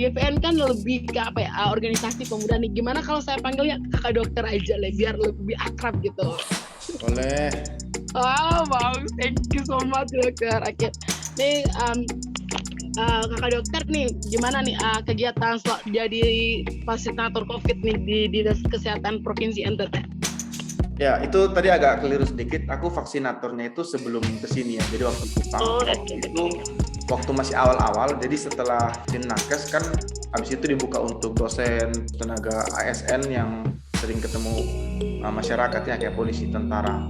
YPN kan lebih ke apa ya, organisasi pemuda nih. Gimana kalau saya panggilnya kakak dokter aja lah, biar lebih akrab gitu. Boleh. Oh, wow, thank you so much dokter. Oke, nih kakak dokter nih, gimana nih kegiatan jadi fasilitator COVID nih di Dinas Kesehatan Provinsi NTT? Ya, itu tadi agak keliru sedikit. Aku vaksinatornya itu sebelum kesini ya. Jadi waktu itu waktu masih awal-awal. Jadi setelah Dinkes kan, habis itu dibuka untuk dosen, tenaga ASN yang sering ketemu masyarakat ya, kayak polisi, tentara.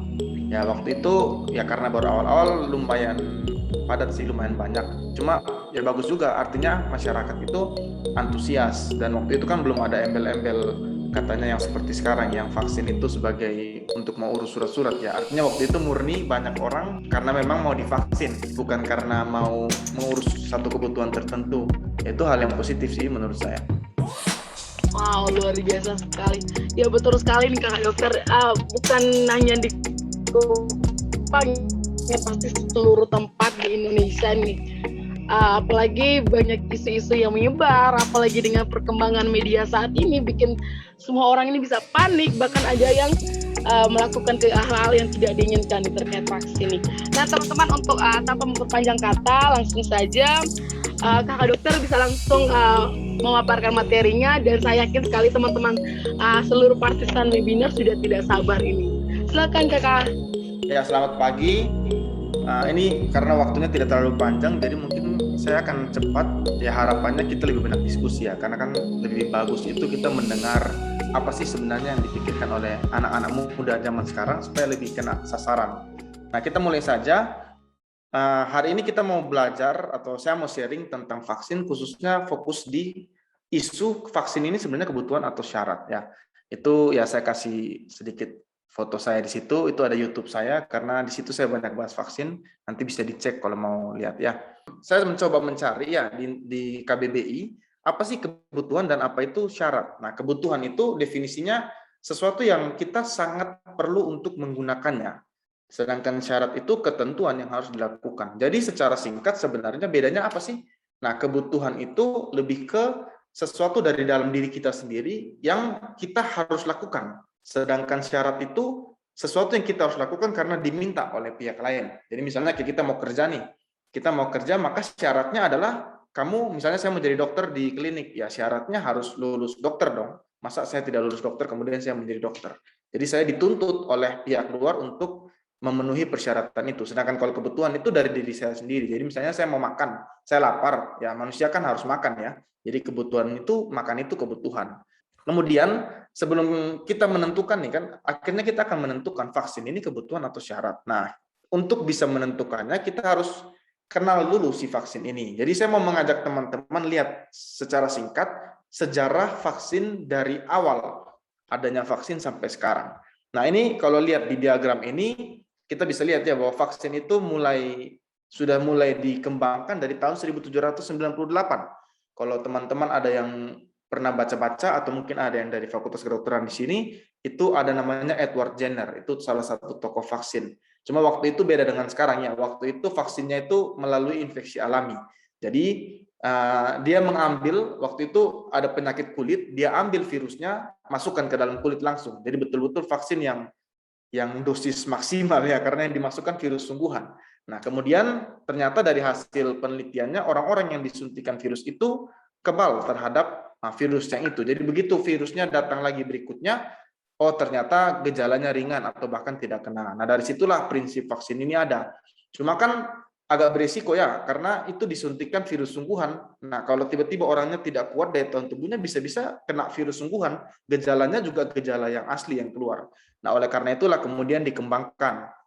Ya waktu itu ya karena baru awal-awal lumayan padat sih, lumayan banyak. Cuma ya bagus juga, artinya masyarakat itu antusias. Dan waktu itu kan belum ada embel-embel katanya yang seperti sekarang, yang vaksin itu sebagai untuk mau urus surat-surat ya. Artinya waktu itu murni banyak orang karena memang mau divaksin, bukan karena mau mengurus satu kebutuhan tertentu. Itu hal yang positif sih menurut saya. Wow, luar biasa sekali. Ya betul sekali nih kakak dokter. Bukan hanya di Kupang, ya pasti seluruh tempat di Indonesia nih. Apalagi banyak isu-isu yang menyebar, apalagi dengan perkembangan media saat ini bikin semua orang ini bisa panik, bahkan ada yang melakukan hal-hal yang tidak diinginkan terkait vaksin ini. Nah teman-teman, untuk tanpa memperpanjang kata, langsung saja kakak dokter bisa langsung memaparkan materinya, dan saya yakin sekali teman-teman seluruh partisipan webinar sudah tidak sabar ini. Silakan kakak. Ya, selamat pagi. Ini karena waktunya tidak terlalu panjang, jadi mungkin saya akan cepat. Ya harapannya kita lebih banyak diskusi ya, karena kan lebih bagus itu kita mendengar apa sih sebenarnya yang dipikirkan oleh anak-anak muda zaman sekarang supaya lebih kena sasaran. Nah, kita mulai saja. Hari ini kita mau belajar, atau saya mau sharing tentang vaksin, khususnya fokus di isu vaksin ini sebenarnya kebutuhan atau syarat ya. Itu ya saya kasih sedikit foto saya di situ, itu ada YouTube saya, karena di situ saya banyak bahas vaksin, nanti bisa dicek kalau mau lihat ya. Saya mencoba mencari ya di KBBI, apa sih kebutuhan dan apa itu syarat. Nah, kebutuhan itu definisinya sesuatu yang kita sangat perlu untuk menggunakannya. Sedangkan syarat itu ketentuan yang harus dilakukan. Jadi secara singkat sebenarnya bedanya apa sih? Nah, kebutuhan itu lebih ke sesuatu dari dalam diri kita sendiri yang kita harus lakukan. Sedangkan syarat itu sesuatu yang kita harus lakukan karena diminta oleh pihak lain. Jadi misalnya kita mau kerja nih, kita mau kerja, maka syaratnya adalah kamu, misalnya saya mau jadi dokter di klinik, ya syaratnya harus lulus dokter dong. Masa saya tidak lulus dokter kemudian saya menjadi dokter? Jadi saya dituntut oleh pihak luar untuk memenuhi persyaratan itu. Sedangkan kalau kebutuhan itu dari diri saya sendiri. Jadi misalnya saya mau makan, saya lapar, ya manusia kan harus makan ya. Jadi kebutuhan itu, makan itu kebutuhan. Kemudian sebelum kita menentukan nih kan, akhirnya kita akan menentukan vaksin ini kebutuhan atau syarat. Nah, untuk bisa menentukannya kita harus kenal dulu si vaksin ini. Jadi saya mau mengajak teman-teman lihat secara singkat sejarah vaksin dari awal adanya vaksin sampai sekarang. Nah, ini kalau lihat di diagram ini kita bisa lihat ya bahwa vaksin itu sudah mulai dikembangkan dari tahun 1798. Kalau teman-teman ada yang pernah baca-baca atau mungkin ada yang dari Fakultas Kedokteran di sini, itu ada namanya Edward Jenner, itu salah satu tokoh vaksin. Cuma waktu itu beda dengan sekarang ya, waktu itu vaksinnya itu melalui infeksi alami. Jadi dia mengambil, waktu itu ada penyakit kulit, dia ambil virusnya, masukkan ke dalam kulit langsung. Jadi betul-betul vaksin yang dosis maksimal ya, karena yang dimasukkan virus sungguhan. Nah, kemudian ternyata dari hasil penelitiannya, orang-orang yang disuntikan virus itu kebal terhadap virus yang itu. Jadi begitu virusnya datang lagi berikutnya, oh ternyata gejalanya ringan atau bahkan tidak kena. Nah, dari situlah prinsip vaksin ini ada. Cuma kan agak beresiko ya, karena itu disuntikan virus sungguhan. Nah, kalau tiba-tiba orangnya tidak kuat daya tahan tubuhnya, bisa-bisa kena virus sungguhan. Gejalanya juga gejala yang asli yang keluar. Nah, oleh karena itulah kemudian dikembangkan,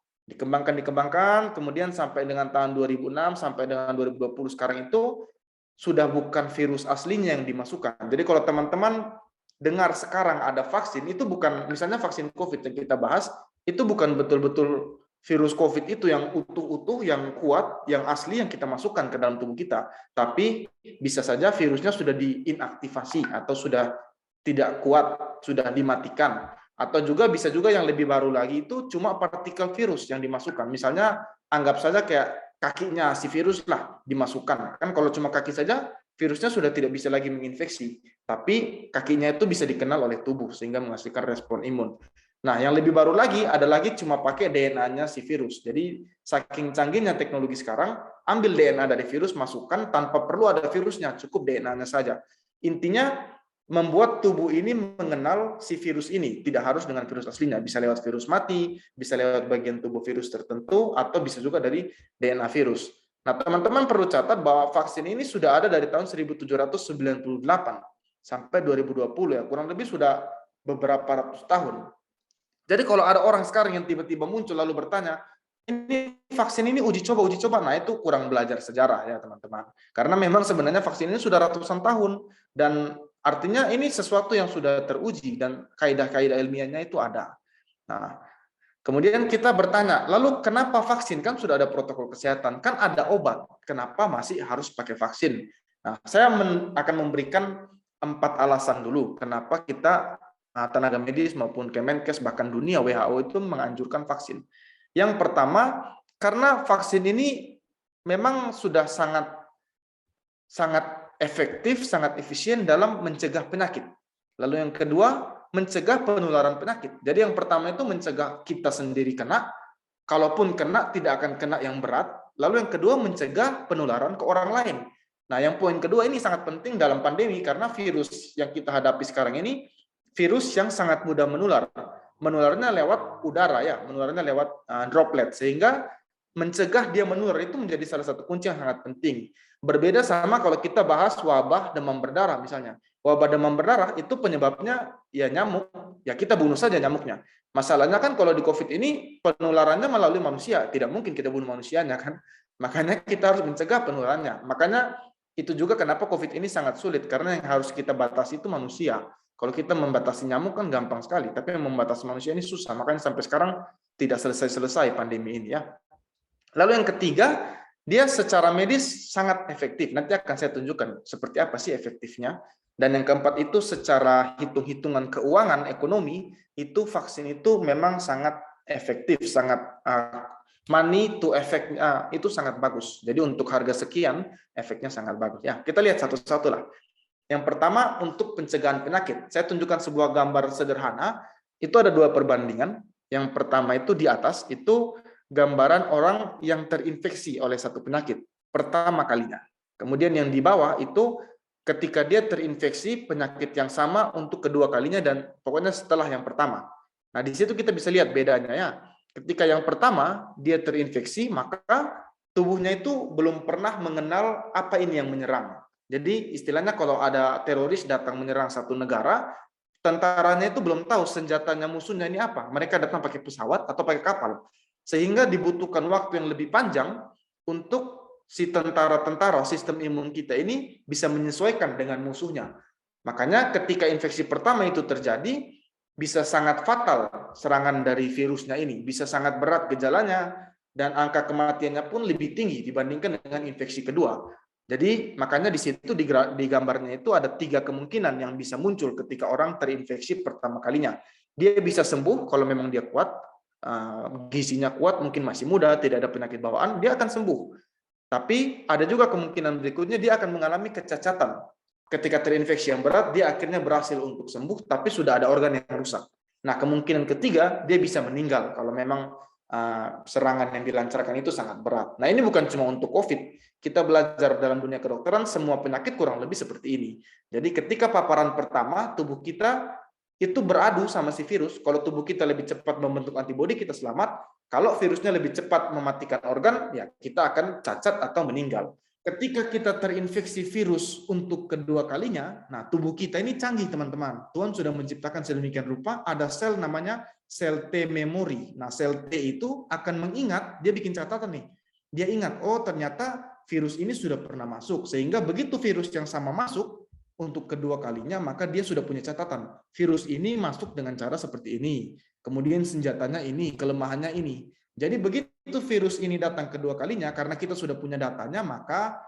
kemudian sampai dengan tahun 2006 sampai dengan 2020 sekarang itu sudah bukan virus aslinya yang dimasukkan. Jadi kalau teman-teman dengar sekarang ada vaksin, itu bukan, misalnya vaksin COVID yang kita bahas, itu bukan betul-betul virus COVID itu yang utuh-utuh, yang kuat, yang asli yang kita masukkan ke dalam tubuh kita. Tapi bisa saja virusnya sudah diinaktivasi atau sudah tidak kuat, sudah dimatikan. Atau juga bisa juga yang lebih baru lagi itu cuma partikel virus yang dimasukkan. Misalnya anggap saja kayak kakinya si virus lah dimasukkan. Kan kalau cuma kaki saja, virusnya sudah tidak bisa lagi menginfeksi. Tapi kakinya itu bisa dikenal oleh tubuh sehingga menghasilkan respon imun. Nah, yang lebih baru lagi ada lagi cuma pakai DNA-nya si virus. Jadi saking canggihnya teknologi sekarang, ambil DNA dari virus, masukkan tanpa perlu ada virusnya, cukup DNA-nya saja. Intinya membuat tubuh ini mengenal si virus ini, tidak harus dengan virus aslinya, bisa lewat virus mati, bisa lewat bagian tubuh virus tertentu, atau bisa juga dari DNA virus. Nah, teman-teman perlu catat bahwa vaksin ini sudah ada dari tahun 1798 sampai 2020 ya, kurang lebih sudah beberapa ratus tahun. Jadi kalau ada orang sekarang yang tiba-tiba muncul lalu bertanya, ini vaksin ini uji coba, nah itu kurang belajar sejarah ya teman-teman. Karena memang sebenarnya vaksin ini sudah ratusan tahun, dan artinya ini sesuatu yang sudah teruji dan kaidah-kaidah ilmiahnya itu ada. Nah, kemudian kita bertanya, lalu kenapa vaksin? Kan sudah ada protokol kesehatan, kan ada obat, kenapa masih harus pakai vaksin? Nah, saya akan memberikan 4 alasan dulu kenapa kita tenaga medis maupun Kemenkes bahkan dunia WHO itu menganjurkan vaksin. Yang pertama, karena vaksin ini memang sudah sangat efektif, sangat efisien dalam mencegah penyakit. Lalu yang kedua, mencegah penularan penyakit. Jadi yang pertama itu mencegah kita sendiri kena, kalaupun kena tidak akan kena yang berat. Lalu yang kedua, mencegah penularan ke orang lain. Nah, yang poin kedua ini sangat penting dalam pandemi karena virus yang kita hadapi sekarang ini virus yang sangat mudah menular. Menularnya lewat udara ya, menularnya lewat droplet, sehingga mencegah dia menular itu menjadi salah satu kunci yang sangat penting. Berbeda sama kalau kita bahas wabah demam berdarah misalnya. Wabah demam berdarah itu penyebabnya ya nyamuk, ya kita bunuh saja nyamuknya. Masalahnya kan kalau di COVID ini penularannya melalui manusia, tidak mungkin kita bunuh manusianya kan. Makanya kita harus mencegah penularannya. Makanya itu juga kenapa COVID ini sangat sulit, karena yang harus kita batasi itu manusia. Kalau kita membatasi nyamuk kan gampang sekali, tapi yang membatasi manusia ini susah. Makanya sampai sekarang tidak selesai-selesai pandemi ini ya. Lalu yang ketiga, dia secara medis sangat efektif. Nanti akan saya tunjukkan seperti apa sih efektifnya. Dan yang keempat itu secara hitung-hitungan keuangan ekonomi, itu vaksin itu memang sangat efektif, sangat money to effect itu sangat bagus. Jadi untuk harga sekian, efeknya sangat bagus. Ya, kita lihat satu-satu lah. Yang pertama untuk pencegahan penyakit. Saya tunjukkan sebuah gambar sederhana. Itu ada 2 perbandingan. Yang pertama itu di atas, itu gambaran orang yang terinfeksi oleh satu penyakit pertama kalinya. Kemudian yang di bawah itu ketika dia terinfeksi penyakit yang sama untuk kedua kalinya dan pokoknya setelah yang pertama. Nah, di situ kita bisa lihat bedanya ya. Ketika yang pertama dia terinfeksi, maka tubuhnya itu belum pernah mengenal apa ini yang menyerang. Jadi istilahnya kalau ada teroris datang menyerang satu negara, tentaranya itu belum tahu senjatanya musuhnya ini apa. Mereka datang pakai pesawat atau pakai kapal. Sehingga dibutuhkan waktu yang lebih panjang untuk si tentara-tentara sistem imun kita ini bisa menyesuaikan dengan musuhnya. Makanya ketika infeksi pertama itu terjadi, bisa sangat fatal serangan dari virusnya ini. Bisa sangat berat gejalanya, dan angka kematiannya pun lebih tinggi dibandingkan dengan infeksi kedua. Jadi makanya di situ di gambarnya itu ada 3 kemungkinan yang bisa muncul ketika orang terinfeksi pertama kalinya. Dia bisa sembuh kalau memang dia kuat, gizinya kuat, mungkin masih muda, tidak ada penyakit bawaan, dia akan sembuh. Tapi ada juga kemungkinan berikutnya dia akan mengalami kecacatan. Ketika terinfeksi yang berat, dia akhirnya berhasil untuk sembuh, tapi sudah ada organ yang rusak. Nah, kemungkinan ketiga, dia bisa meninggal kalau memang serangan yang dilancarkan itu sangat berat. Nah, ini bukan cuma untuk COVID. Kita belajar dalam dunia kedokteran, semua penyakit kurang lebih seperti ini. Jadi ketika paparan pertama, tubuh kita itu beradu sama si virus. Kalau tubuh kita lebih cepat membentuk antibodi, kita selamat. Kalau virusnya lebih cepat mematikan organ, ya kita akan cacat atau meninggal. Ketika kita terinfeksi virus untuk kedua kalinya, nah tubuh kita ini canggih teman-teman. Tuhan sudah menciptakan sedemikian rupa, ada sel namanya sel T memori. Nah sel T itu akan mengingat, dia bikin catatan nih. Dia ingat, oh ternyata virus ini sudah pernah masuk. Sehingga begitu virus yang sama masuk, untuk kedua kalinya, maka dia sudah punya catatan. Virus ini masuk dengan cara seperti ini. Kemudian senjatanya ini, kelemahannya ini. Jadi begitu virus ini datang kedua kalinya, karena kita sudah punya datanya, maka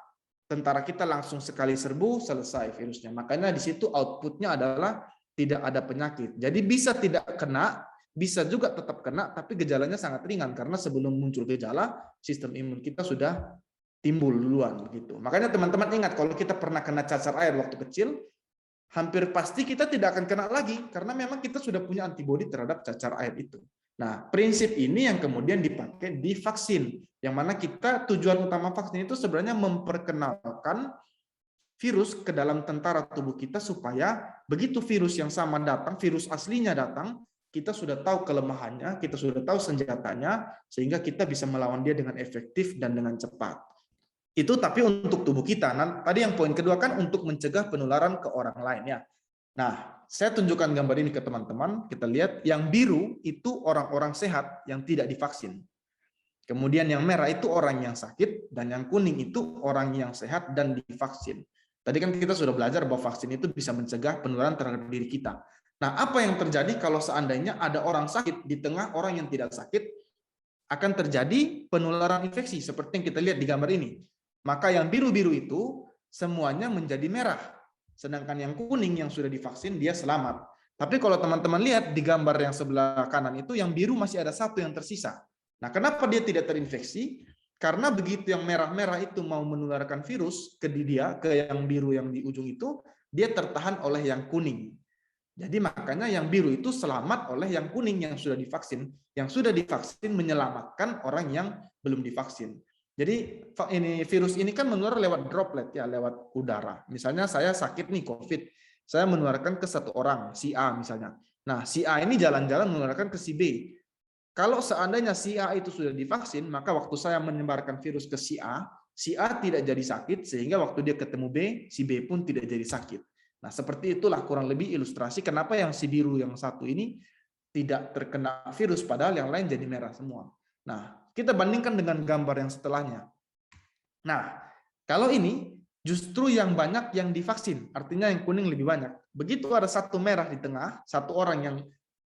tentara kita langsung sekali serbu, selesai virusnya. Makanya di situ outputnya adalah tidak ada penyakit. Jadi bisa tidak kena, bisa juga tetap kena, tapi gejalanya sangat ringan karena sebelum muncul gejala, sistem imun kita sudah timbul duluan gitu. Makanya teman-teman ingat kalau kita pernah kena cacar air waktu kecil, hampir pasti kita tidak akan kena lagi karena memang kita sudah punya antibodi terhadap cacar air itu. Nah, prinsip ini yang kemudian dipakai di vaksin, yang mana kita tujuan utama vaksin itu sebenarnya memperkenalkan virus ke dalam tentara tubuh kita supaya begitu virus yang sama datang, virus aslinya datang, kita sudah tahu kelemahannya, kita sudah tahu senjatanya, sehingga kita bisa melawan dia dengan efektif dan dengan cepat. Itu tapi untuk tubuh kita. Nah, tadi yang poin kedua kan untuk mencegah penularan ke orang lain ya. Nah, saya tunjukkan gambar ini ke teman-teman. Kita lihat yang biru itu orang-orang sehat yang tidak divaksin. Kemudian yang merah itu orang yang sakit dan yang kuning itu orang yang sehat dan divaksin. Tadi kan kita sudah belajar bahwa vaksin itu bisa mencegah penularan terhadap diri kita. Nah, apa yang terjadi kalau seandainya ada orang sakit di tengah orang yang tidak sakit, akan terjadi penularan infeksi seperti yang kita lihat di gambar ini. Maka yang biru-biru itu semuanya menjadi merah. Sedangkan yang kuning yang sudah divaksin, dia selamat. Tapi kalau teman-teman lihat di gambar yang sebelah kanan itu, yang biru masih ada satu yang tersisa. Nah, kenapa dia tidak terinfeksi? Karena begitu yang merah-merah itu mau menularkan virus ke dia, ke yang biru yang di ujung itu, dia tertahan oleh yang kuning. Jadi makanya yang biru itu selamat oleh yang kuning yang sudah divaksin. Yang sudah divaksin menyelamatkan orang yang belum divaksin. Jadi virus ini kan menular lewat droplet ya, lewat udara. Misalnya saya sakit nih COVID, saya menularkan ke satu orang, si A misalnya. Nah, si A ini jalan-jalan menularkan ke si B. Kalau seandainya si A itu sudah divaksin, maka waktu saya menyebarkan virus ke si A tidak jadi sakit, sehingga waktu dia ketemu B, si B pun tidak jadi sakit. Nah, seperti itulah kurang lebih ilustrasi kenapa yang si biru yang satu ini tidak terkena virus, padahal yang lain jadi merah semua. Nah, kita bandingkan dengan gambar yang setelahnya. Nah, kalau ini justru yang banyak yang divaksin, artinya yang kuning lebih banyak. Begitu ada satu merah di tengah, satu orang yang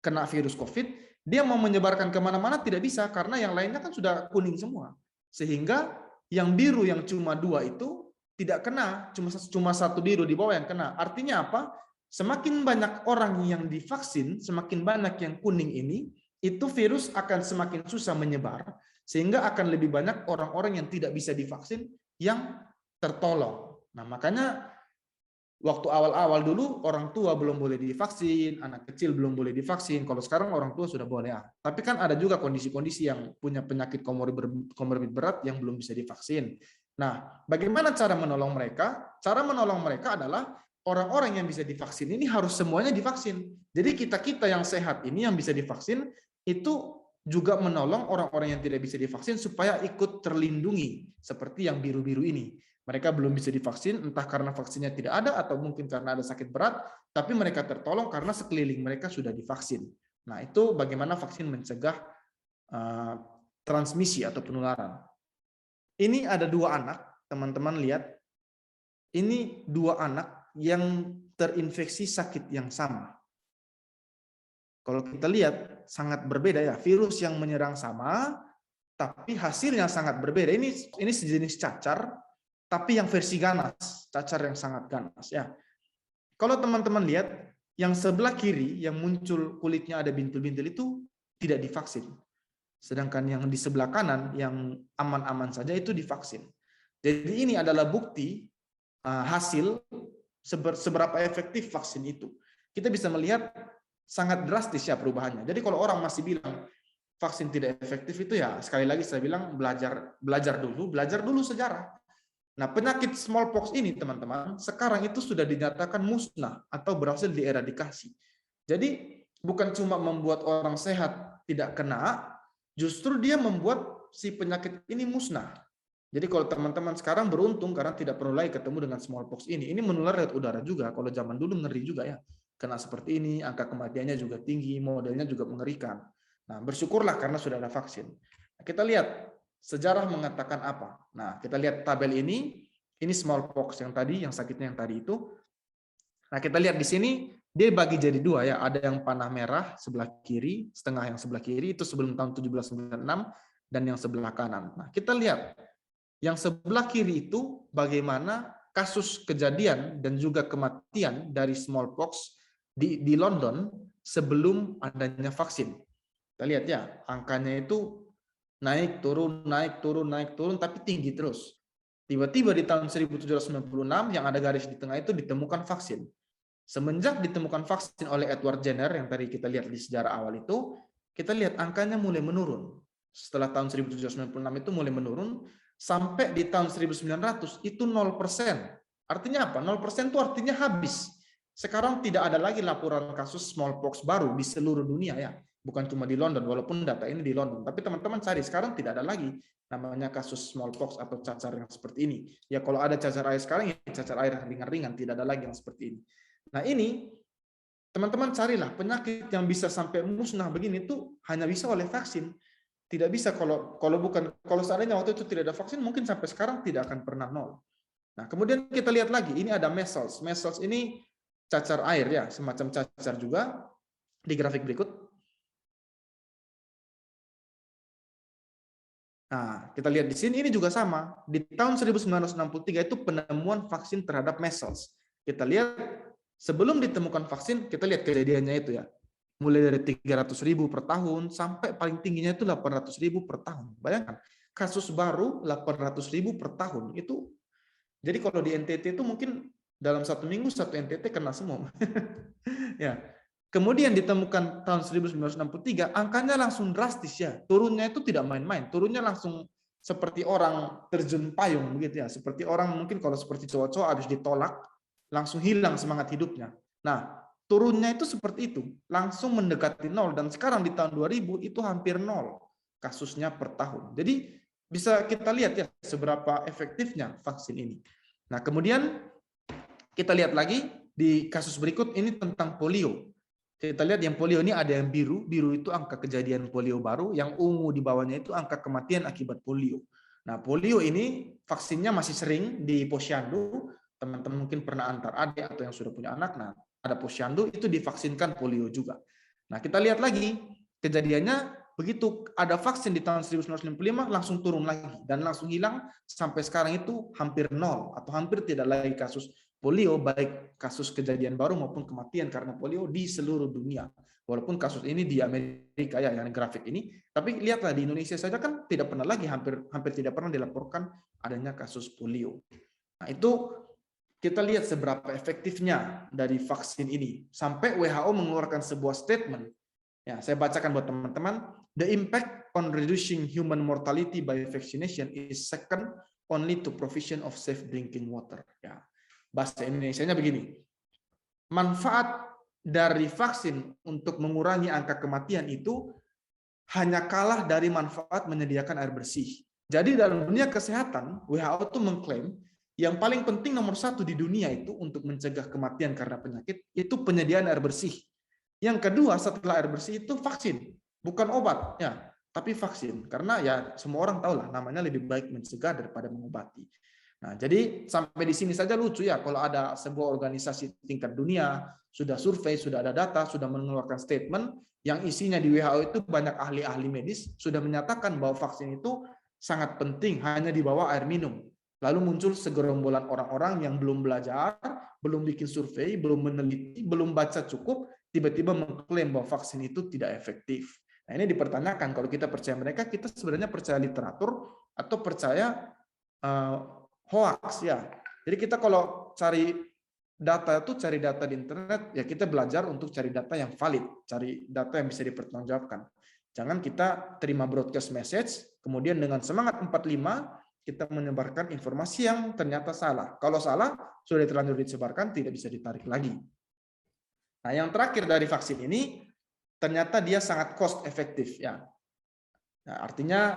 kena virus COVID, dia mau menyebarkan kemana-mana tidak bisa, karena yang lainnya kan sudah kuning semua. Sehingga yang biru yang cuma dua itu tidak kena, cuma satu biru di bawah yang kena. Artinya apa? Semakin banyak orang yang divaksin, semakin banyak yang kuning ini, itu virus akan semakin susah menyebar, sehingga akan lebih banyak orang-orang yang tidak bisa divaksin yang tertolong. Nah, makanya waktu awal-awal dulu orang tua belum boleh divaksin, anak kecil belum boleh divaksin, kalau sekarang orang tua sudah boleh. Tapi kan ada juga kondisi-kondisi yang punya penyakit komorbid berat yang belum bisa divaksin. Nah, bagaimana cara menolong mereka? Cara menolong mereka adalah orang-orang yang bisa divaksin ini harus semuanya divaksin. Jadi kita-kita yang sehat ini yang bisa divaksin, itu juga menolong orang-orang yang tidak bisa divaksin supaya ikut terlindungi seperti yang biru-biru ini. Mereka belum bisa divaksin entah karena vaksinnya tidak ada atau mungkin karena ada sakit berat, tapi mereka tertolong karena sekeliling mereka sudah divaksin. Nah, itu bagaimana vaksin mencegah transmisi atau penularan. Ini ada dua anak, teman-teman lihat. Ini dua anak yang terinfeksi sakit yang sama. Kalau kita lihat sangat berbeda ya, virus yang menyerang sama, tapi hasilnya sangat berbeda. Ini sejenis cacar, tapi yang versi ganas, cacar yang sangat ganas ya. Kalau teman-teman lihat, yang sebelah kiri yang muncul kulitnya ada bintil-bintil itu tidak divaksin. Sedangkan yang di sebelah kanan yang aman-aman saja itu divaksin. Jadi ini adalah bukti hasil seberapa efektif vaksin itu. Kita bisa melihat sangat drastis ya perubahannya. Jadi kalau orang masih bilang vaksin tidak efektif itu ya sekali lagi saya bilang belajar dulu sejarah. Nah, penyakit smallpox ini teman-teman sekarang itu sudah dinyatakan musnah atau berhasil dieradikasi. Jadi bukan cuma membuat orang sehat tidak kena, justru dia membuat si penyakit ini musnah. Jadi kalau teman-teman sekarang beruntung karena tidak perlu lagi ketemu dengan smallpox ini. Ini menular lewat udara juga. Kalau zaman dulu ngeri juga ya. Kena seperti ini, angka kematiannya juga tinggi, modelnya juga mengerikan. Nah, bersyukurlah karena sudah ada vaksin. Nah, kita lihat sejarah mengatakan apa. Nah, kita lihat tabel ini smallpox yang tadi, yang sakitnya yang tadi itu. Nah, kita lihat di sini, dia bagi jadi dua ya. Ada yang panah merah sebelah kiri, setengah yang sebelah kiri, itu sebelum tahun 1796, dan yang sebelah kanan. Nah, kita lihat, yang sebelah kiri itu bagaimana kasus kejadian dan juga kematian dari smallpox di London sebelum adanya vaksin. Kita lihat ya, angkanya itu naik, turun, naik, turun, naik, turun, tapi tinggi terus. Tiba-tiba di tahun 1796 yang ada garis di tengah itu ditemukan vaksin. Semenjak ditemukan vaksin oleh Edward Jenner yang tadi kita lihat di sejarah awal itu, kita lihat angkanya mulai menurun. Setelah tahun 1796 itu mulai menurun, sampai di tahun 1900 itu 0%. Artinya apa? 0% itu artinya habis. Sekarang tidak ada lagi laporan kasus smallpox baru di seluruh dunia ya. Bukan cuma di London, walaupun data ini di London. Tapi teman-teman cari, sekarang tidak ada lagi namanya kasus smallpox atau cacar yang seperti ini. Ya kalau ada cacar air sekarang, ya cacar air yang ringan-ringan, tidak ada lagi yang seperti ini. Nah ini, teman-teman carilah penyakit yang bisa sampai musnah begini itu hanya bisa oleh vaksin. Tidak bisa kalau seandainya waktu itu tidak ada vaksin, mungkin sampai sekarang tidak akan pernah nol. Nah kemudian kita lihat lagi, ini ada measles. Measles ini cacar air ya, semacam cacar juga di grafik berikut. Nah, kita lihat di sini, ini juga sama. Di tahun 1963 itu penemuan vaksin terhadap measles. Kita lihat, sebelum ditemukan vaksin, kita lihat kejadiannya itu ya. Mulai dari 300.000 per tahun, sampai paling tingginya itu 800.000 per tahun. Bayangkan, kasus baru 800.000 per tahun. Itu, jadi kalau di NTT itu mungkin dalam 1 minggu, 1 NTT kena semua. Ya. Kemudian ditemukan tahun 1963, angkanya langsung drastis ya. Turunnya itu tidak main-main. Turunnya langsung seperti orang terjun payung begitu ya. Seperti orang mungkin kalau seperti cowok-cowok habis ditolak, langsung hilang semangat hidupnya. Nah, turunnya itu seperti itu. Langsung mendekati nol. Dan sekarang di tahun 2000 itu hampir nol kasusnya per tahun. Jadi bisa kita lihat ya seberapa efektifnya vaksin ini. Nah, kemudian kita lihat lagi di kasus berikut ini tentang polio. Kita lihat yang polio ini ada yang biru, biru itu angka kejadian polio baru, yang ungu di bawahnya itu angka kematian akibat polio. Nah, polio ini vaksinnya masih sering di posyandu, teman-teman mungkin pernah antar adik atau yang sudah punya anak, nah ada posyandu itu divaksinkan polio juga. Nah, kita lihat lagi kejadiannya begitu ada vaksin di tahun 1955 langsung turun lagi dan langsung hilang sampai sekarang itu hampir nol atau hampir tidak lagi kasus polio, baik kasus kejadian baru maupun kematian karena polio di seluruh dunia. Walaupun kasus ini di Amerika ya, yang grafik ini, tapi lihatlah di Indonesia saja kan tidak pernah lagi, hampir tidak pernah dilaporkan adanya kasus polio. Nah itu kita lihat seberapa efektifnya dari vaksin ini. Sampai WHO mengeluarkan sebuah statement. Ya, saya bacakan buat teman-teman. The impact on reducing human mortality by vaccination is second only to provision of safe drinking water. Ya. Bahasa Indonesianya begini, manfaat dari vaksin untuk mengurangi angka kematian itu hanya kalah dari manfaat menyediakan air bersih. Jadi dalam dunia kesehatan, WHO itu mengklaim yang paling penting nomor 1 di dunia itu untuk mencegah kematian karena penyakit, itu penyediaan air bersih. Yang kedua setelah air bersih itu vaksin, bukan obat, ya, tapi vaksin. Karena ya semua orang tahu lah, namanya lebih baik mencegah daripada mengobati. Nah, jadi sampai di sini saja lucu ya, kalau ada sebuah organisasi tingkat dunia, sudah survei, sudah ada data, sudah mengeluarkan statement, yang isinya di WHO itu banyak ahli-ahli medis, sudah menyatakan bahwa vaksin itu sangat penting, hanya di bawah air minum. Lalu muncul segerombolan orang-orang yang belum belajar, belum bikin survei, belum meneliti, belum baca cukup, tiba-tiba mengklaim bahwa vaksin itu tidak efektif. Nah, ini dipertanyakan, kalau kita percaya mereka, kita sebenarnya percaya literatur atau percaya hoax ya. Jadi kita kalau cari data itu cari data di internet ya kita belajar untuk cari data yang valid, cari data yang bisa dipertanggungjawabkan. Jangan kita terima broadcast message kemudian dengan semangat 45 kita menyebarkan informasi yang ternyata salah. Kalau salah sudah terlanjur disebarkan tidak bisa ditarik lagi. Nah, yang terakhir dari vaksin ini ternyata dia sangat cost efektif ya. Nah, artinya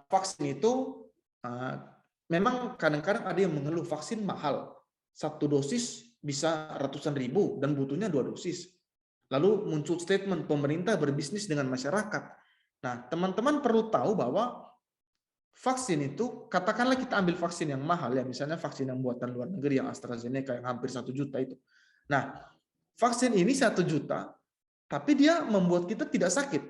vaksin itu memang kadang-kadang ada yang mengeluh vaksin mahal. 1 dosis bisa ratusan ribu dan butuhnya 2 dosis. Lalu muncul statement pemerintah berbisnis dengan masyarakat. Nah, teman-teman perlu tahu bahwa vaksin itu, katakanlah kita ambil vaksin yang mahal ya, misalnya vaksin yang buatan luar negeri yang AstraZeneca yang hampir 1 juta itu. Nah, vaksin ini 1 juta, tapi dia membuat kita tidak sakit.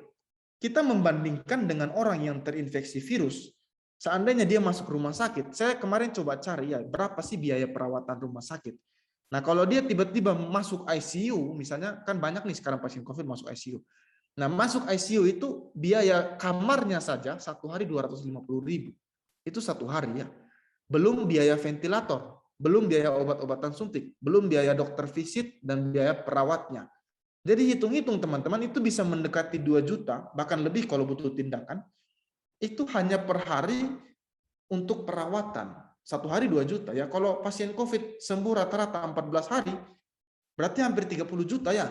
Kita membandingkan dengan orang yang terinfeksi virus. Seandainya dia masuk rumah sakit, saya kemarin coba cari ya, berapa sih biaya perawatan rumah sakit. Nah, kalau dia tiba-tiba masuk ICU, misalnya kan banyak nih sekarang pasien COVID masuk ICU. Nah, masuk ICU itu biaya kamarnya saja satu hari 250.000. Itu satu hari ya. Belum biaya ventilator, belum biaya obat-obatan suntik, belum biaya dokter visit dan biaya perawatnya. Jadi hitung-hitung teman-teman itu bisa mendekati 2 juta, bahkan lebih kalau butuh tindakan. Itu hanya per hari untuk perawatan. Satu hari 2 juta ya. Kalau pasien COVID sembuh rata-rata 14 hari, berarti hampir 30 juta ya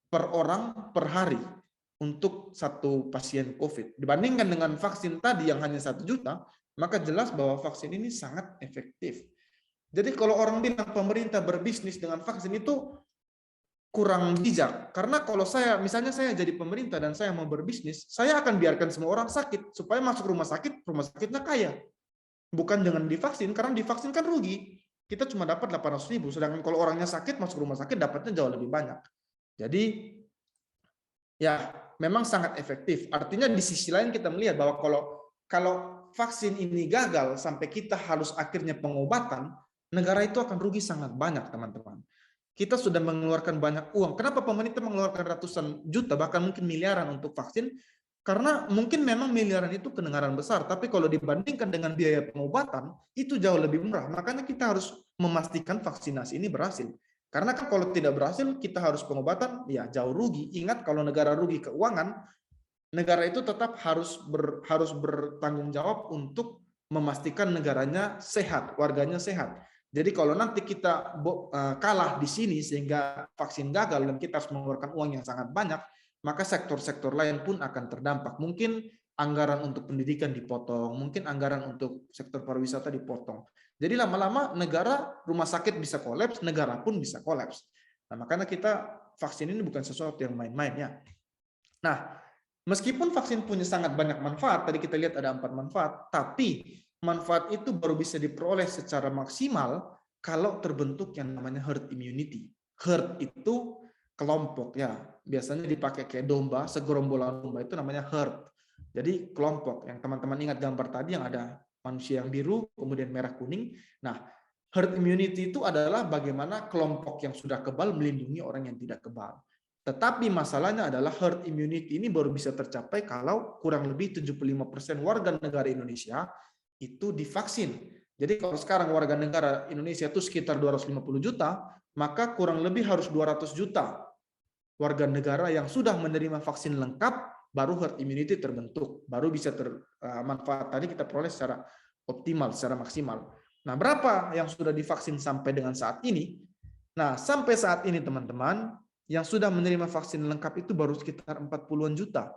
per orang per hari untuk satu pasien COVID. Dibandingkan dengan vaksin tadi yang hanya 1 juta, maka jelas bahwa vaksin ini sangat efektif. Jadi kalau orang bilang pemerintah berbisnis dengan vaksin itu kurang bijak. Karena kalau misalnya saya jadi pemerintah dan saya mau berbisnis, saya akan biarkan semua orang sakit supaya masuk rumah sakitnya kaya. Bukan dengan divaksin, karena divaksin kan rugi. Kita cuma dapat 800.000, sedangkan kalau orangnya sakit masuk rumah sakit dapatnya jauh lebih banyak. Jadi ya memang sangat efektif. Artinya di sisi lain kita melihat bahwa kalau vaksin ini gagal sampai kita harus akhirnya pengobatan, negara itu akan rugi sangat banyak, teman-teman. Kita sudah mengeluarkan banyak uang. Kenapa pemerintah mengeluarkan ratusan juta, bahkan mungkin miliaran untuk vaksin? Karena mungkin memang miliaran itu kedengaran besar, tapi kalau dibandingkan dengan biaya pengobatan, itu jauh lebih murah. Makanya kita harus memastikan vaksinasi ini berhasil. Karena kan kalau tidak berhasil, kita harus pengobatan, ya jauh rugi. Ingat, kalau negara rugi keuangan, negara itu tetap harus bertanggung jawab untuk memastikan negaranya sehat, warganya sehat. Jadi kalau nanti kita kalah di sini sehingga vaksin gagal dan kita harus mengeluarkan uang yang sangat banyak, maka sektor-sektor lain pun akan terdampak. Mungkin anggaran untuk pendidikan dipotong, mungkin anggaran untuk sektor pariwisata dipotong. Jadi lama-lama negara, rumah sakit bisa kolaps, negara pun bisa kolaps. Nah, makanya vaksin ini bukan sesuatu yang main-main ya. Nah, meskipun vaksin punya sangat banyak manfaat, tadi kita lihat ada 4 manfaat, tapi manfaat itu baru bisa diperoleh secara maksimal kalau terbentuk yang namanya herd immunity. Herd itu kelompok ya, biasanya dipakai kayak domba, segerombolan domba itu namanya herd. Jadi kelompok, yang teman-teman ingat gambar tadi yang ada manusia yang biru, kemudian merah kuning. Nah, herd immunity itu adalah bagaimana kelompok yang sudah kebal melindungi orang yang tidak kebal. Tetapi masalahnya adalah herd immunity ini baru bisa tercapai kalau kurang lebih 75% warga negara Indonesia itu divaksin. Jadi kalau sekarang warga negara Indonesia itu sekitar 250 juta, maka kurang lebih harus 200 juta warga negara yang sudah menerima vaksin lengkap, baru herd immunity terbentuk, baru bisa manfaat tadi kita peroleh secara optimal, secara maksimal. Nah, berapa yang sudah divaksin sampai dengan saat ini? Nah, sampai saat ini teman-teman, yang sudah menerima vaksin lengkap itu baru sekitar 40-an juta.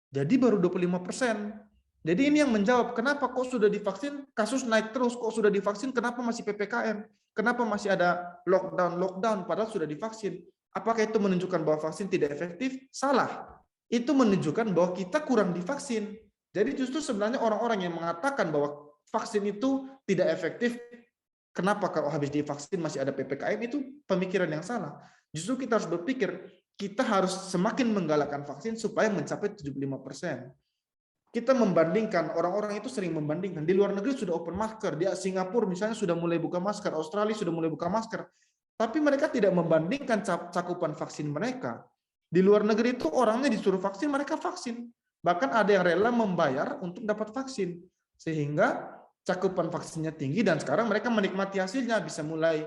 Jadi baru 25%. Jadi ini yang menjawab, kenapa kok sudah divaksin, kasus naik terus, kok sudah divaksin, kenapa masih PPKM? Kenapa masih ada lockdown, padahal sudah divaksin? Apakah itu menunjukkan bahwa vaksin tidak efektif? Salah. Itu menunjukkan bahwa kita kurang divaksin. Jadi justru sebenarnya orang-orang yang mengatakan bahwa vaksin itu tidak efektif, kenapa kalau habis divaksin masih ada PPKM, itu pemikiran yang salah. Justru kita harus berpikir, kita harus semakin menggalakkan vaksin supaya mencapai 75%. Kita membandingkan, orang-orang itu sering membandingkan, di luar negeri sudah open masker, di Singapura misalnya sudah mulai buka masker, Australia sudah mulai buka masker, tapi mereka tidak membandingkan cakupan vaksin mereka. Di luar negeri itu orangnya disuruh vaksin, mereka vaksin. Bahkan ada yang rela membayar untuk dapat vaksin. Sehingga cakupan vaksinnya tinggi dan sekarang mereka menikmati hasilnya, bisa mulai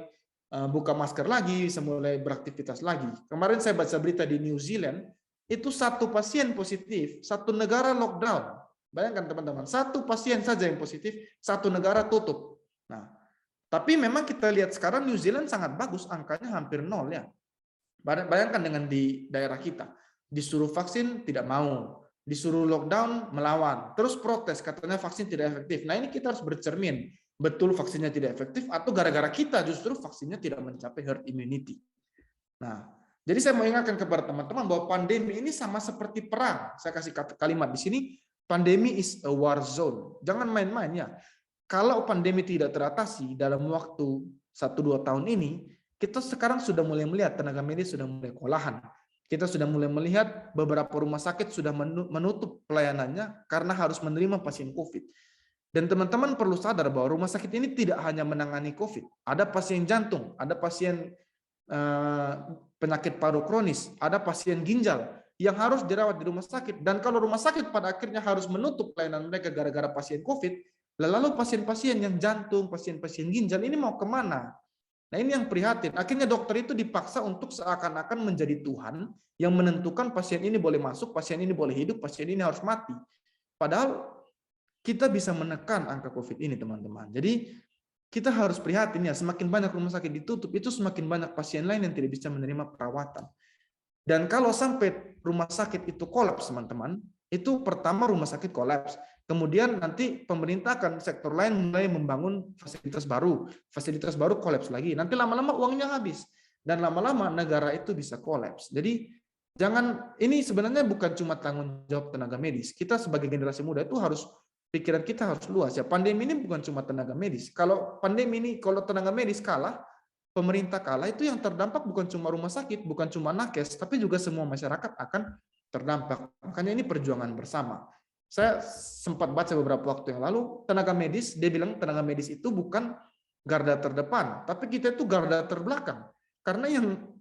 buka masker lagi, bisa mulai beraktivitas lagi. Kemarin saya baca berita di New Zealand, itu 1 pasien positif, 1 negara lockdown. Bayangkan teman-teman, 1 pasien saja yang positif, 1 negara tutup. Nah, tapi memang kita lihat sekarang New Zealand sangat bagus, angkanya hampir 0 ya. Bayangkan dengan di daerah kita, disuruh vaksin tidak mau, disuruh lockdown melawan, terus protes katanya vaksin tidak efektif. Nah, ini kita harus bercermin, betul vaksinnya tidak efektif atau gara-gara kita justru vaksinnya tidak mencapai herd immunity. Nah, jadi saya mau ingatkan kepada teman-teman bahwa pandemi ini sama seperti perang. Saya kasih kalimat di sini, pandemi is a war zone. Jangan main-main ya. Kalau pandemi tidak teratasi dalam waktu 1-2 tahun ini, kita sekarang sudah mulai melihat tenaga medis sudah mulai kewalahan. Kita sudah mulai melihat beberapa rumah sakit sudah menutup pelayanannya karena harus menerima pasien COVID. Dan teman-teman perlu sadar bahwa rumah sakit ini tidak hanya menangani COVID. Ada pasien jantung, ada pasien penyakit paru kronis, ada pasien ginjal. yang harus dirawat di rumah sakit. Dan kalau rumah sakit pada akhirnya harus menutup pelayanan mereka gara-gara pasien COVID, lalu pasien-pasien yang jantung, pasien-pasien ginjal ini mau kemana? Nah ini yang prihatin. Akhirnya dokter itu dipaksa untuk seakan-akan menjadi Tuhan yang menentukan pasien ini boleh masuk, pasien ini boleh hidup, pasien ini harus mati. Padahal kita bisa menekan angka COVID ini, teman-teman. Jadi kita harus prihatin ya, semakin banyak rumah sakit ditutup, itu semakin banyak pasien lain yang tidak bisa menerima perawatan. Dan kalau sampai rumah sakit itu kolaps, teman-teman, itu pertama rumah sakit kolaps. Kemudian nanti pemerintah akan sektor lain mulai membangun fasilitas baru kolaps lagi. Nanti lama-lama uangnya habis. Dan lama-lama negara itu bisa kolaps. Jadi jangan, ini sebenarnya bukan cuma tanggung jawab tenaga medis. Kita sebagai generasi muda itu harus, pikiran kita harus luas ya. Pandemi ini bukan cuma tenaga medis. Kalau pandemi ini, kalau tenaga medis kalah, pemerintah kalah, itu yang terdampak bukan cuma rumah sakit, bukan cuma nakes, tapi juga semua masyarakat akan terdampak. Makanya ini perjuangan bersama. Saya sempat baca beberapa waktu yang lalu, tenaga medis, dia bilang tenaga medis itu bukan garda terdepan, tapi kita itu garda terbelakang. Karena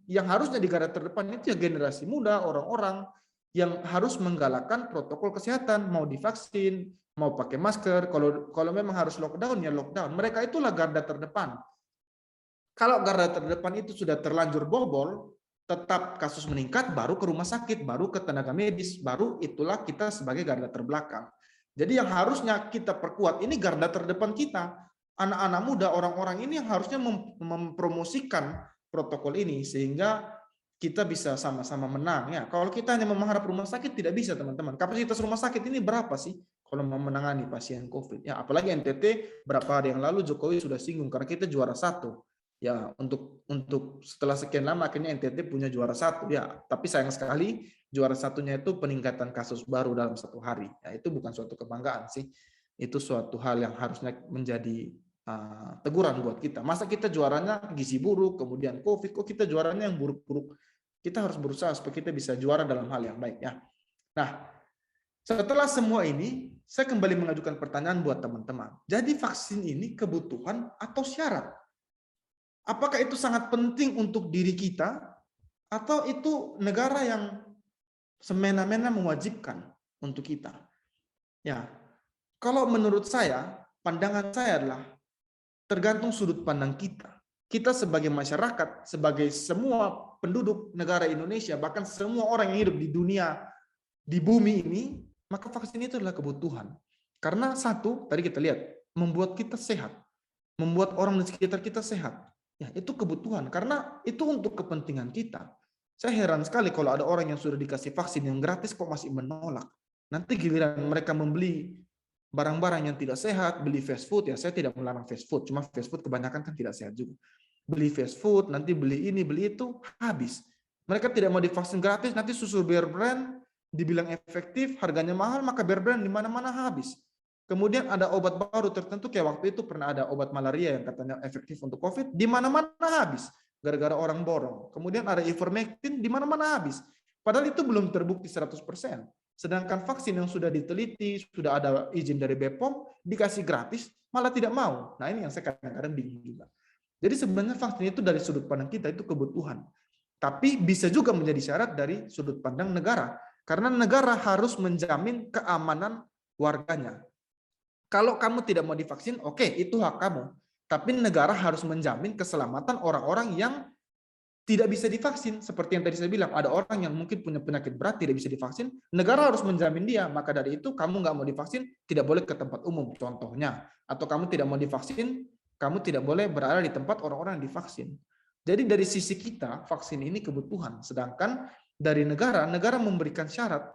yang harusnya di garda terdepan itu ya generasi muda, orang-orang yang harus menggalakkan protokol kesehatan, mau divaksin, mau pakai masker, kalau memang harus lockdown ya lockdown. Mereka itulah garda terdepan. Kalau garda terdepan itu sudah terlanjur bobol, tetap kasus meningkat, baru ke rumah sakit, baru ke tenaga medis, baru itulah kita sebagai garda terbelakang. Jadi yang harusnya kita perkuat ini garda terdepan kita, anak-anak muda, orang-orang ini yang harusnya mempromosikan protokol ini sehingga kita bisa sama-sama menang ya. Kalau kita hanya mengharap rumah sakit tidak bisa, teman-teman. Kapasitas rumah sakit ini berapa sih kalau mau menangani pasien COVID? Ya, apalagi NTT berapa hari yang lalu Jokowi sudah singgung karena kita juara 1. Ya, untuk setelah sekian lama akhirnya NTT punya juara 1 ya, tapi sayang sekali juara satunya itu peningkatan kasus baru dalam 1 hari. Ya, itu bukan suatu kebanggaan sih. Itu suatu hal yang harusnya menjadi teguran buat kita. Masa kita juaranya gizi buruk, kemudian COVID, kok kita juaranya yang buruk-buruk? Kita harus berusaha supaya kita bisa juara dalam hal yang baik ya. Nah, setelah semua ini, saya kembali mengajukan pertanyaan buat teman-teman. Jadi vaksin ini kebutuhan atau syarat? Apakah itu sangat penting untuk diri kita, atau itu negara yang semena-mena mewajibkan untuk kita? Ya, kalau menurut saya, pandangan saya adalah tergantung sudut pandang kita. Kita sebagai masyarakat, sebagai semua penduduk negara Indonesia, bahkan semua orang yang hidup di dunia, di bumi ini, maka vaksin itu adalah kebutuhan. Karena satu, tadi kita lihat, membuat kita sehat, membuat orang di sekitar kita sehat. Ya, itu kebutuhan, karena itu untuk kepentingan kita. Saya heran sekali kalau ada orang yang sudah dikasih vaksin yang gratis kok masih menolak. Nanti giliran mereka membeli barang-barang yang tidak sehat, beli fast food, ya saya tidak melarang fast food, cuma fast food kebanyakan kan tidak sehat juga. Beli fast food, nanti beli ini, beli itu, habis. Mereka tidak mau divaksin gratis, nanti susul Bear Brand, dibilang efektif, harganya mahal, maka Bear Brand di mana-mana habis. Kemudian ada obat baru tertentu, kayak waktu itu pernah ada obat malaria yang katanya efektif untuk COVID, di mana-mana habis, gara-gara orang borong. Kemudian ada ivermectin, di mana-mana habis. Padahal itu belum terbukti 100%. Sedangkan vaksin yang sudah diteliti, sudah ada izin dari BPOM, dikasih gratis, malah tidak mau. Nah ini yang saya kadang-kadang bingung juga. Jadi sebenarnya vaksin itu dari sudut pandang kita itu kebutuhan. Tapi bisa juga menjadi syarat dari sudut pandang negara. Karena negara harus menjamin keamanan warganya. Kalau kamu tidak mau divaksin, oke, itu hak kamu. Tapi negara harus menjamin keselamatan orang-orang yang tidak bisa divaksin. Seperti yang tadi saya bilang, ada orang yang mungkin punya penyakit berat, tidak bisa divaksin, negara harus menjamin dia. Maka dari itu, kamu nggak mau divaksin, tidak boleh ke tempat umum, contohnya. Atau kamu tidak mau divaksin, kamu tidak boleh berada di tempat orang-orang yang divaksin. Jadi dari sisi kita, vaksin ini kebutuhan. Sedangkan dari negara memberikan syarat.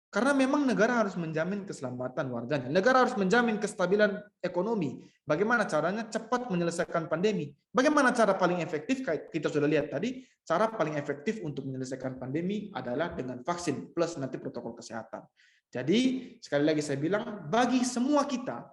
Karena memang negara harus menjamin keselamatan warganya. Negara harus menjamin kestabilan ekonomi. Bagaimana caranya cepat menyelesaikan pandemi? Bagaimana cara paling efektif? Kayak kita sudah lihat tadi, cara paling efektif untuk menyelesaikan pandemi adalah dengan vaksin plus nanti protokol kesehatan. Jadi sekali lagi saya bilang, bagi semua kita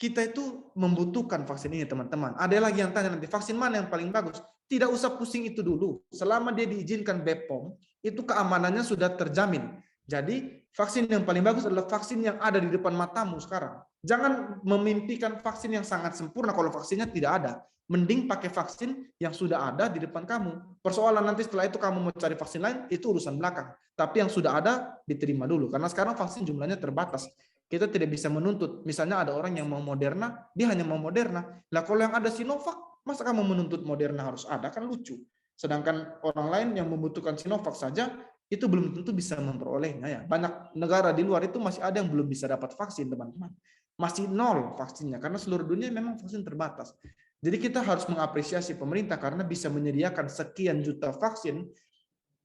itu membutuhkan vaksin ini, teman-teman. Ada lagi yang tanya nanti, vaksin mana yang paling bagus? Tidak usah pusing itu dulu. Selama dia diizinkan BPOM, itu keamanannya sudah terjamin. Jadi vaksin yang paling bagus adalah vaksin yang ada di depan matamu sekarang. Jangan memimpikan vaksin yang sangat sempurna kalau vaksinnya tidak ada. mending pakai vaksin yang sudah ada di depan kamu. Persoalan nanti setelah itu kamu mau cari vaksin lain, itu urusan belakang. Tapi yang sudah ada, diterima dulu. Karena sekarang vaksin jumlahnya terbatas. Kita tidak bisa menuntut. Misalnya ada orang yang mau Moderna, dia hanya mau Moderna. Lah kalau yang ada Sinovac, masa kamu menuntut Moderna harus ada? Kan lucu. Sedangkan orang lain yang membutuhkan Sinovac saja, itu belum tentu bisa memperolehnya ya. Banyak negara di luar itu masih ada yang belum bisa dapat vaksin, teman-teman. Masih nol vaksinnya, karena seluruh dunia memang vaksin terbatas. Jadi kita harus mengapresiasi pemerintah karena bisa menyediakan sekian juta vaksin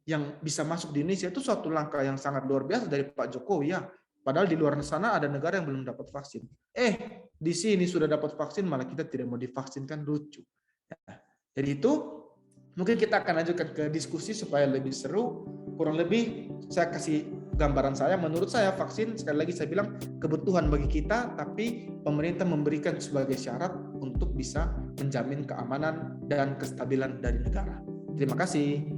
yang bisa masuk di Indonesia. Itu suatu langkah yang sangat luar biasa dari Pak Jokowi ya. Padahal di luar sana ada negara yang belum dapat vaksin. Di sini sudah dapat vaksin, malah kita tidak mau divaksinkan, lucu. Jadi itu mungkin kita akan lanjutkan ke diskusi supaya lebih seru. Kurang lebih saya kasih gambaran saya. Menurut saya vaksin, sekali lagi saya bilang, kebutuhan bagi kita, tapi pemerintah memberikan sebagai syarat untuk bisa menjamin keamanan dan kestabilan dari negara. Terima kasih.